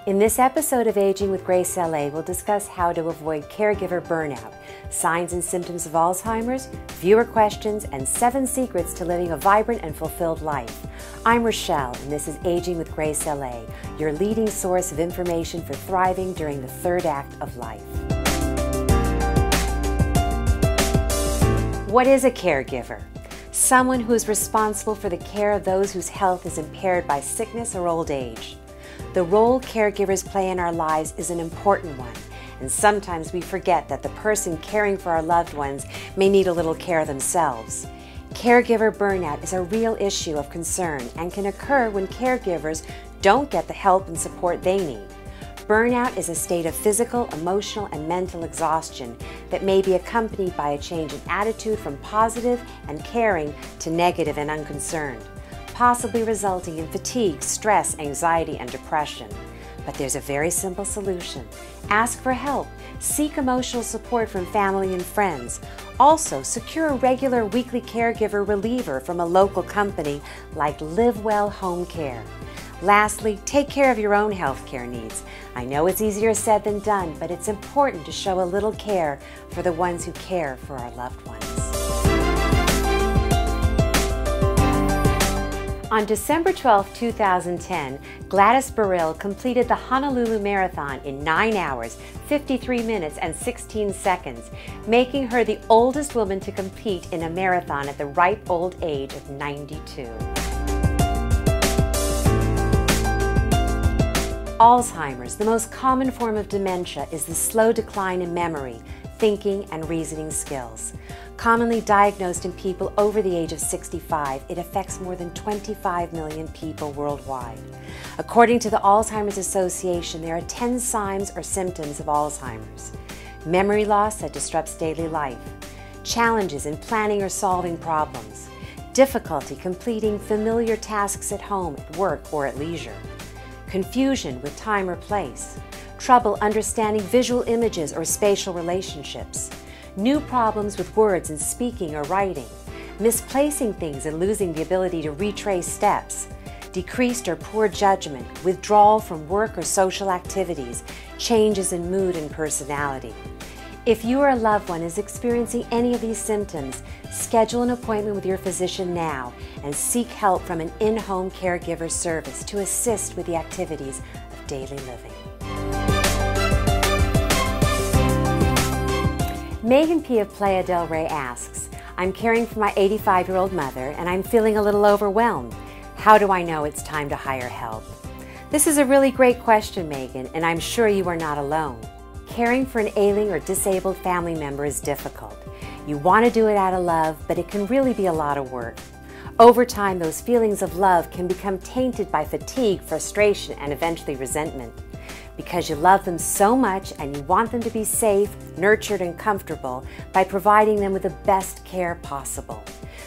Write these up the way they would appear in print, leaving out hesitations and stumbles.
In this episode of Aging with Grace L.A., we'll discuss how to avoid caregiver burnout, signs and symptoms of Alzheimer's, viewer questions, and 7 secrets to living a vibrant and fulfilled life. I'm Rochelle, and this is Aging with Grace L.A., your leading source of information for thriving during the third act of life. What is a caregiver? Someone who is responsible for the care of those whose health is impaired by sickness or old age. The role caregivers play in our lives is an important one, and sometimes we forget that the person caring for our loved ones may need a little care themselves. Caregiver burnout is a real issue of concern and can occur when caregivers don't get the help and support they need. Burnout is a state of physical, emotional, and mental exhaustion that may be accompanied by a change in attitude from positive and caring to negative and unconcerned, possibly resulting in fatigue, stress, anxiety, and depression. But there's a very simple solution. Ask for help. Seek emotional support from family and friends. Also, secure a regular weekly caregiver reliever from a local company like Live Well Home Care. Lastly, take care of your own health care needs. I know it's easier said than done, but it's important to show a little care for the ones who care for our loved ones. On December 12, 2010, Gladys Burrill completed the Honolulu Marathon in 9 hours, 53 minutes, and 16 seconds, making her the oldest woman to compete in a marathon at the ripe old age of 92. Alzheimer's, the most common form of dementia, is the slow decline in memory, thinking, and reasoning skills. Commonly diagnosed in people over the age of 65, it affects more than 25 million people worldwide. According to the Alzheimer's Association, there are 10 signs or symptoms of Alzheimer's. Memory loss that disrupts daily life, challenges in planning or solving problems, difficulty completing familiar tasks at home, at work, or at leisure, confusion with time or place, trouble understanding visual images or spatial relationships, new problems with words and speaking or writing, misplacing things and losing the ability to retrace steps, decreased or poor judgment, withdrawal from work or social activities, changes in mood and personality. If you or a loved one is experiencing any of these symptoms, schedule an appointment with your physician now and seek help from an in-home caregiver service to assist with the activities of daily living. Megan P. of Playa del Rey asks, I'm caring for my 85-year-old mother and I'm feeling a little overwhelmed. How do I know it's time to hire help? This is a really great question, Megan, and I'm sure you are not alone. Caring for an ailing or disabled family member is difficult. You want to do it out of love, but it can really be a lot of work. Over time, those feelings of love can become tainted by fatigue, frustration, and eventually resentment. Because you love them so much and you want them to be safe, nurtured, and comfortable by providing them with the best care possible.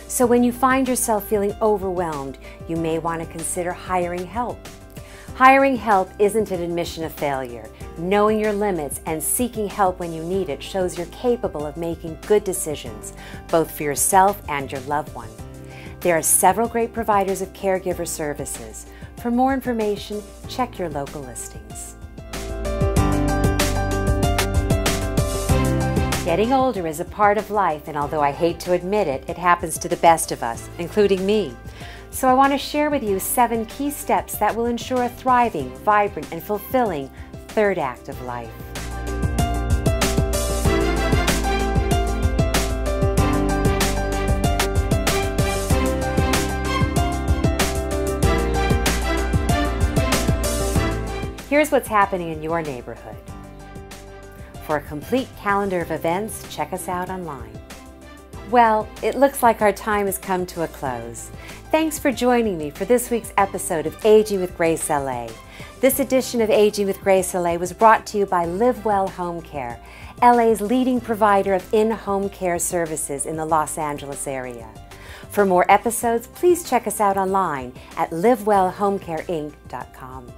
So when you find yourself feeling overwhelmed, you may want to consider hiring help. Hiring help isn't an admission of failure. Knowing your limits and seeking help when you need it shows you're capable of making good decisions, both for yourself and your loved one. There are several great providers of caregiver services. For more information, check your local listings. Getting older is a part of life, and although I hate to admit it, it happens to the best of us, including me. So I want to share with you 7 key steps that will ensure a thriving, vibrant, and fulfilling third act of life. Here's what's happening in your neighborhood. For a complete calendar of events, check us out online. Well, it looks like our time has come to a close. Thanks for joining me for this week's episode of Aging with Grace L.A. This edition of Aging with Grace L.A. was brought to you by Live Well Home Care, LA's leading provider of in-home care services in the Los Angeles area. For more episodes, please check us out online at livewellhomecareinc.com.